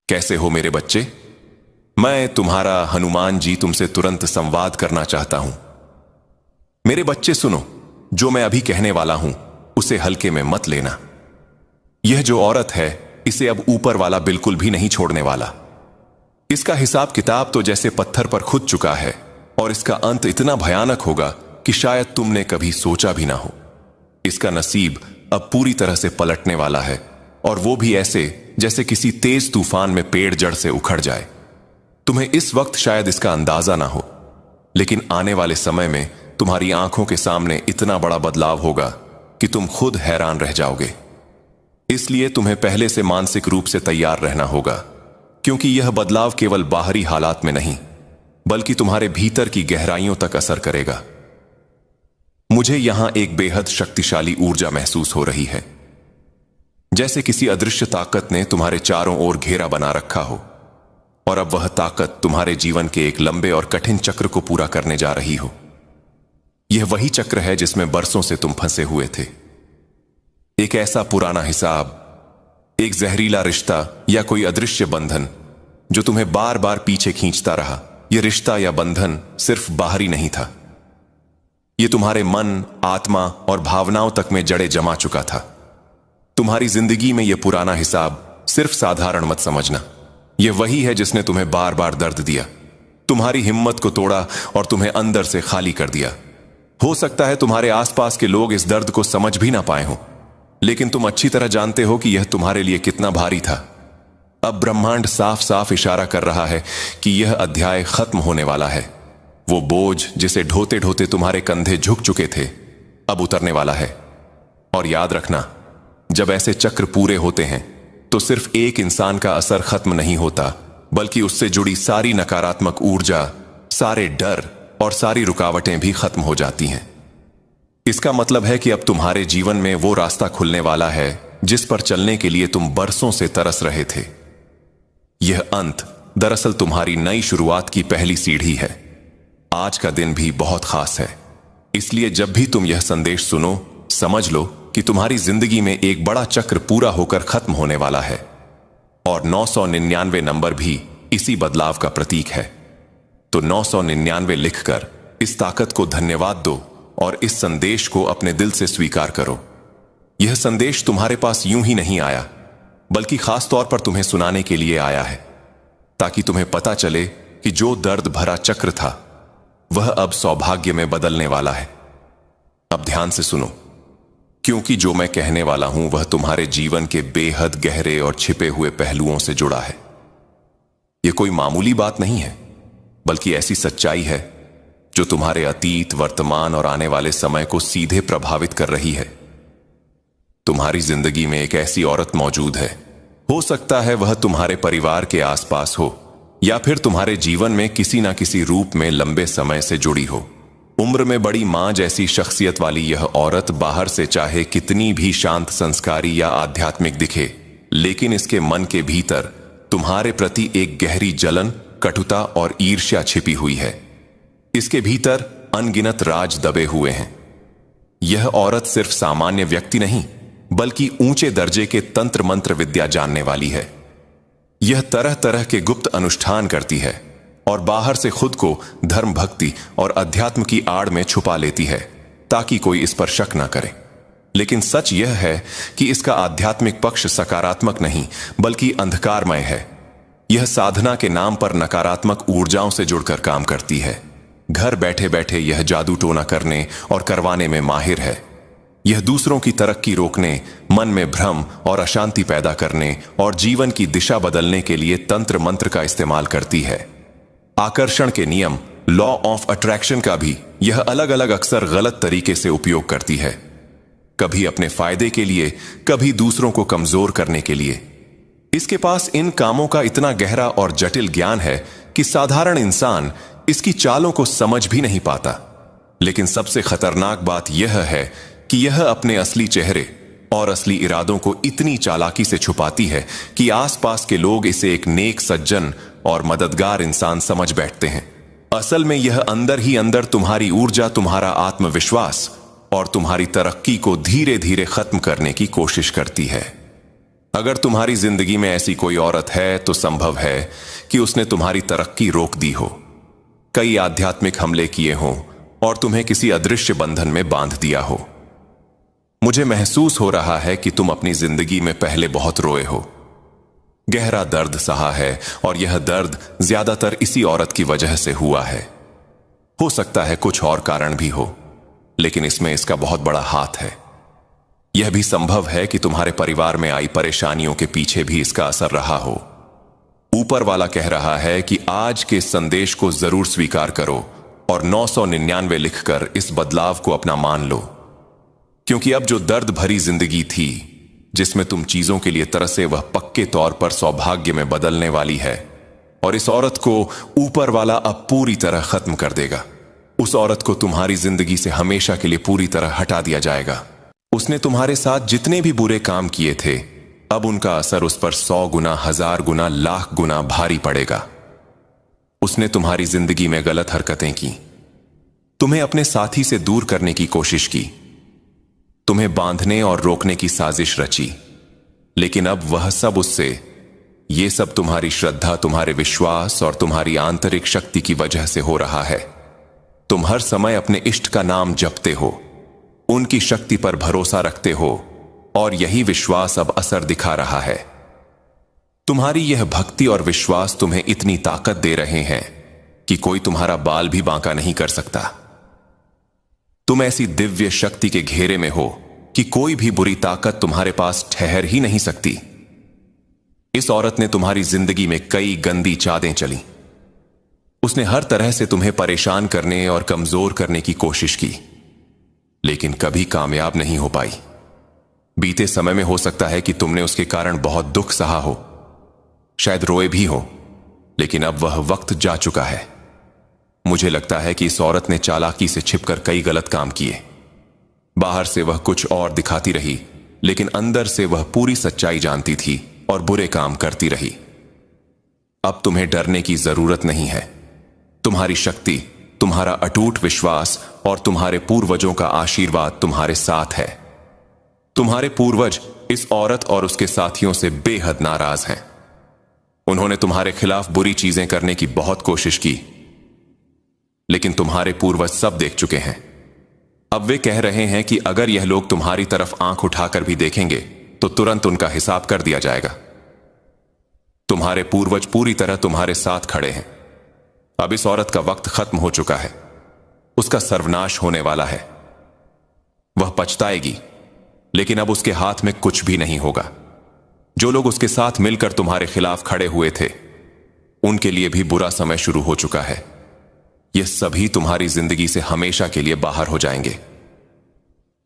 कैसे हो मेरे बच्चे? मैं तुम्हारा हनुमान जी तुमसे तुरंत संवाद करना चाहता हूं। मेरे बच्चे सुनो, जो मैं अभी कहने वाला हूं उसे हल्के में मत लेना। यह जो औरत है, इसे अब ऊपर वाला बिल्कुल भी नहीं छोड़ने वाला। इसका हिसाब किताब तो जैसे पत्थर पर खुद चुका है, और इसका अंत इतना भयानक होगा कि शायद तुमने कभी सोचा भी ना हो। इसका नसीब अब पूरी तरह से पलटने वाला है, और वो भी ऐसे जैसे किसी तेज तूफान में पेड़ जड़ से उखड़ जाए। तुम्हें इस वक्त शायद इसका अंदाजा ना हो, लेकिन आने वाले समय में तुम्हारी आंखों के सामने इतना बड़ा बदलाव होगा कि तुम खुद हैरान रह जाओगे। इसलिए तुम्हें पहले से मानसिक रूप से तैयार रहना होगा, क्योंकि यह बदलाव केवल बाहरी हालात में नहीं, बल्कि तुम्हारे भीतर की गहराइयों तक असर करेगा। मुझे यहां एक बेहद शक्तिशाली ऊर्जा महसूस हो रही है, जैसे किसी अदृश्य ताकत ने तुम्हारे चारों ओर घेरा बना रखा हो, और अब वह ताकत तुम्हारे जीवन के एक लंबे और कठिन चक्र को पूरा करने जा रही हो। यह वही चक्र है जिसमें बरसों से तुम फंसे हुए थे। एक ऐसा पुराना हिसाब, एक जहरीला रिश्ता या कोई अदृश्य बंधन जो तुम्हें बार बार पीछे खींचता रहा। यह रिश्ता या बंधन सिर्फ बाहरी नहीं था, यह तुम्हारे मन, आत्मा और भावनाओं तक में जड़े जमा चुका था। तुम्हारी जिंदगी में यह पुराना हिसाब सिर्फ साधारण मत समझना। यह वही है जिसने तुम्हें बार बार दर्द दिया, तुम्हारी हिम्मत को तोड़ा और तुम्हें अंदर से खाली कर दिया। हो सकता है तुम्हारे आसपास के लोग इस दर्द को समझ भी ना पाए हों, लेकिन तुम अच्छी तरह जानते हो कि यह तुम्हारे लिए कितना भारी था। अब ब्रह्मांड साफ साफ इशारा कर रहा है कि यह अध्याय खत्म होने वाला है। वो बोझ जिसे ढोते ढोते तुम्हारे कंधे झुक चुके थे, अब उतरने वाला है। और याद रखना, जब ऐसे चक्र पूरे होते हैं तो सिर्फ एक इंसान का असर खत्म नहीं होता, बल्कि उससे जुड़ी सारी नकारात्मक ऊर्जा, सारे डर और सारी रुकावटें भी खत्म हो जाती हैं। इसका मतलब है कि अब तुम्हारे जीवन में वो रास्ता खुलने वाला है जिस पर चलने के लिए तुम बरसों से तरस रहे थे। यह अंत दरअसल तुम्हारी नई शुरुआत की पहली सीढ़ी है। आज का दिन भी बहुत खास है, इसलिए जब भी तुम यह संदेश सुनो, समझ लो कि तुम्हारी जिंदगी में एक बड़ा चक्र पूरा होकर खत्म होने वाला है, और 999 नंबर भी इसी बदलाव का प्रतीक है। तो 999 लिखकर इस ताकत को धन्यवाद दो और इस संदेश को अपने दिल से स्वीकार करो। यह संदेश तुम्हारे पास यूं ही नहीं आया, बल्कि खास तौर पर तुम्हें सुनाने के लिए आया है, ताकि तुम्हें पता चले कि जो दर्द भरा चक्र था वह अब सौभाग्य में बदलने वाला है। अब ध्यान से सुनो, क्योंकि जो मैं कहने वाला हूं वह तुम्हारे जीवन के बेहद गहरे और छिपे हुए पहलुओं से जुड़ा है। यह कोई मामूली बात नहीं है, बल्कि ऐसी सच्चाई है जो तुम्हारे अतीत, वर्तमान और आने वाले समय को सीधे प्रभावित कर रही है। तुम्हारी जिंदगी में एक ऐसी औरत मौजूद है, हो सकता है वह तुम्हारे परिवार के आसपास हो, या फिर तुम्हारे जीवन में किसी ना किसी रूप में लंबे समय से जुड़ी हो। उम्र में बड़ी मां जैसी शख्सियत वाली यह औरत बाहर से चाहे कितनी भी शांत, संस्कारी या आध्यात्मिक दिखे, लेकिन इसके मन के भीतर तुम्हारे प्रति एक गहरी जलन, कटुता और ईर्ष्या छिपी हुई है। इसके भीतर अनगिनत राज दबे हुए हैं। यह औरत सिर्फ सामान्य व्यक्ति नहीं, बल्कि ऊंचे दर्जे के तंत्र मंत्र विद्या जानने वाली है। यह तरह तरह के गुप्त अनुष्ठान करती है और बाहर से खुद को धर्म, भक्ति और अध्यात्म की आड़ में छुपा लेती है, ताकि कोई इस पर शक ना करे। लेकिन सच यह है कि इसका आध्यात्मिक पक्ष सकारात्मक नहीं, बल्कि अंधकारमय है। यह साधना के नाम पर नकारात्मक ऊर्जाओं से जुड़कर काम करती है। घर बैठे बैठे यह जादू टोना करने और करवाने में माहिर है। यह दूसरों की तरक्की रोकने, मन में भ्रम और अशांति पैदा करने और जीवन की दिशा बदलने के लिए तंत्र मंत्र का इस्तेमाल करती है। आकर्षण के नियम, लॉ ऑफ अट्रैक्शन का भी यह अलग अलग अक्सर गलत तरीके से उपयोग करती है, कभी अपने फायदे के लिए, कभी दूसरों को कमजोर करने के लिए। इसके पास इन कामों का इतना गहरा और जटिल ज्ञान है कि साधारण इंसान इसकी चालों को समझ भी नहीं पाता। लेकिन सबसे खतरनाक बात यह है कि यह अपने असली चेहरे और असली इरादों को इतनी चालाकी से छुपाती है कि आसपास के लोग इसे एक नेक, सज्जन और मददगार इंसान समझ बैठते हैं। असल में यह अंदर ही अंदर तुम्हारी ऊर्जा, तुम्हारा आत्मविश्वास और तुम्हारी तरक्की को धीरे धीरे खत्म करने की कोशिश करती है। अगर तुम्हारी जिंदगी में ऐसी कोई औरत है तो संभव है कि उसने तुम्हारी तरक्की रोक दी हो, कई आध्यात्मिक हमले किए हों और तुम्हें किसी अदृश्य बंधन में बांध दिया हो। मुझे महसूस हो रहा है कि तुम अपनी जिंदगी में पहले बहुत रोए हो, गहरा दर्द सहा है, और यह दर्द ज्यादातर इसी औरत की वजह से हुआ है। हो सकता है कुछ और कारण भी हो, लेकिन इसमें इसका बहुत बड़ा हाथ है। यह भी संभव है कि तुम्हारे परिवार में आई परेशानियों के पीछे भी इसका असर रहा हो। ऊपर वाला कह रहा है कि आज के संदेश को जरूर स्वीकार करो और 999 लिखकर इस बदलाव को अपना मान लो, क्योंकि अब जो दर्द भरी जिंदगी थी जिसमें तुम चीजों के लिए तरसे, वह पक्के तौर पर सौभाग्य में बदलने वाली है, और इस औरत को ऊपर वाला अब पूरी तरह खत्म कर देगा। उस औरत को तुम्हारी जिंदगी से हमेशा के लिए पूरी तरह हटा दिया जाएगा। उसने तुम्हारे साथ जितने भी बुरे काम किए थे, अब उनका असर उस पर 100 गुना, 1000 गुना, लाख गुना भारी पड़ेगा। उसने तुम्हारी जिंदगी में गलत हरकतें की, तुम्हें अपने साथी से दूर करने की कोशिश की, तुम्हें बांधने और रोकने की साजिश रची, लेकिन अब वह सब उससे, ये सब तुम्हारी श्रद्धा, तुम्हारे विश्वास और तुम्हारी आंतरिक शक्ति की वजह से हो रहा है। तुम हर समय अपने इष्ट का नाम जपते हो, उनकी शक्ति पर भरोसा रखते हो, और यही विश्वास अब असर दिखा रहा है। तुम्हारी यह भक्ति और विश्वास तुम्हें इतनी ताकत दे रहे हैं कि कोई तुम्हारा बाल भी बांका नहीं कर सकता। तुम ऐसी दिव्य शक्ति के घेरे में हो कि कोई भी बुरी ताकत तुम्हारे पास ठहर ही नहीं सकती। इस औरत ने तुम्हारी जिंदगी में कई गंदी चालें चली। उसने हर तरह से तुम्हें परेशान करने और कमजोर करने की कोशिश की, लेकिन कभी कामयाब नहीं हो पाई। बीते समय में हो सकता है कि तुमने उसके कारण बहुत दुख सहा हो, शायद रोए भी हो, लेकिन अब वह वक्त जा चुका है। मुझे लगता है कि इस औरत ने चालाकी से छिपकर कई गलत काम किए। बाहर से वह कुछ और दिखाती रही, लेकिन अंदर से वह पूरी सच्चाई जानती थी और बुरे काम करती रही। अब तुम्हें डरने की जरूरत नहीं है। तुम्हारी शक्ति, तुम्हारा अटूट विश्वास और तुम्हारे पूर्वजों का आशीर्वाद तुम्हारे साथ है। तुम्हारे पूर्वज इस औरत और उसके साथियों से बेहद नाराज हैं। उन्होंने तुम्हारे खिलाफ बुरी चीजें करने की बहुत कोशिश की, लेकिन तुम्हारे पूर्वज सब देख चुके हैं। अब वे कह रहे हैं कि अगर यह लोग तुम्हारी तरफ आंख उठाकर भी देखेंगे तो तुरंत उनका हिसाब कर दिया जाएगा। तुम्हारे पूर्वज पूरी तरह तुम्हारे साथ खड़े हैं। अब इस औरत का वक्त खत्म हो चुका है। उसका सर्वनाश होने वाला है। वह पछताएगी, लेकिन अब उसके हाथ में कुछ भी नहीं होगा। जो लोग उसके साथ मिलकर तुम्हारे खिलाफ खड़े हुए थे, उनके लिए भी बुरा समय शुरू हो चुका है। ये सभी तुम्हारी जिंदगी से हमेशा के लिए बाहर हो जाएंगे।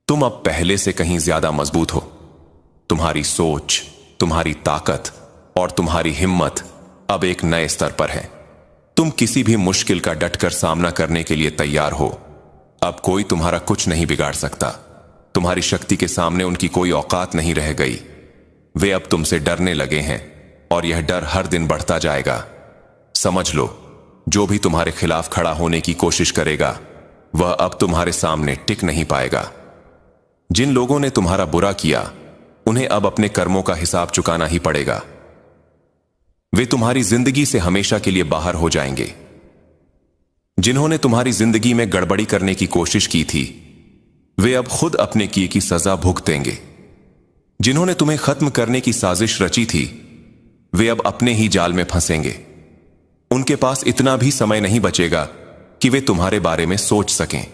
तुम अब पहले से कहीं ज्यादा मजबूत हो। तुम्हारी सोच, तुम्हारी ताकत और तुम्हारी हिम्मत अब एक नए स्तर पर है। तुम किसी भी मुश्किल का डटकर सामना करने के लिए तैयार हो। अब कोई तुम्हारा कुछ नहीं बिगाड़ सकता। तुम्हारी शक्ति के सामने उनकी कोई औकात नहीं रह गई। वे अब तुमसे डरने लगे हैं और यह डर हर दिन बढ़ता जाएगा। समझ लो, जो भी तुम्हारे खिलाफ खड़ा होने की कोशिश करेगा, वह अब तुम्हारे सामने टिक नहीं पाएगा। जिन लोगों ने तुम्हारा बुरा किया, उन्हें अब अपने कर्मों का हिसाब चुकाना ही पड़ेगा। वे तुम्हारी जिंदगी से हमेशा के लिए बाहर हो जाएंगे। जिन्होंने तुम्हारी जिंदगी में गड़बड़ी करने की कोशिश की थी, वे अब खुद अपने किए की सजा भुगतेंगे। जिन्होंने तुम्हें खत्म करने की साजिश रची थी, वे अब अपने ही जाल में फंसेंगे। उनके पास इतना भी समय नहीं बचेगा कि वे तुम्हारे बारे में सोच सकें,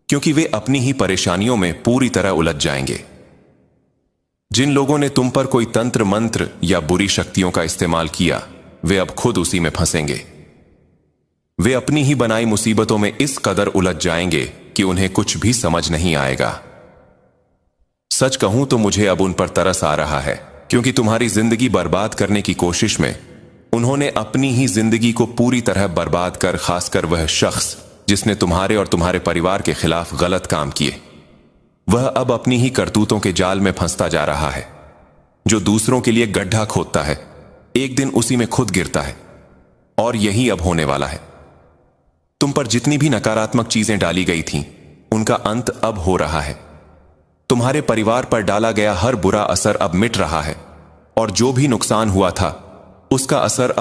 क्योंकि वे अपनी ही परेशानियों में पूरी तरह उलझ जाएंगे। जिन लोगों ने तुम पर कोई तंत्र मंत्र या बुरी शक्तियों का इस्तेमाल किया, वे अब खुद उसी में फंसेंगे। वे अपनी ही बनाई मुसीबतों में इस कदर उलझ जाएंगे कि उन्हें कुछ भी समझ नहीं आएगा। सच कहूं तो मुझे अब उन पर तरस आ रहा है, क्योंकि तुम्हारी जिंदगी बर्बाद करने की कोशिश में उन्होंने अपनी ही जिंदगी को पूरी तरह बर्बाद कर, खासकर वह शख्स जिसने तुम्हारे और तुम्हारे परिवार के खिलाफ गलत काम किए, वह अब अपनी ही करतूतों के जाल में फंसता जा रहा है। जो दूसरों के लिए गड्ढा खोदता है, एक दिन उसी में खुद गिरता है, और यही अब होने वाला है। तुम पर जितनी भी नकारात्मक चीजें डाली गई थीं, उनका अंत अब हो रहा है। तुम्हारे परिवार पर डाला गया हर बुरा असर अब मिट रहा है, और जो भी नुकसान हुआ था उसका असर अब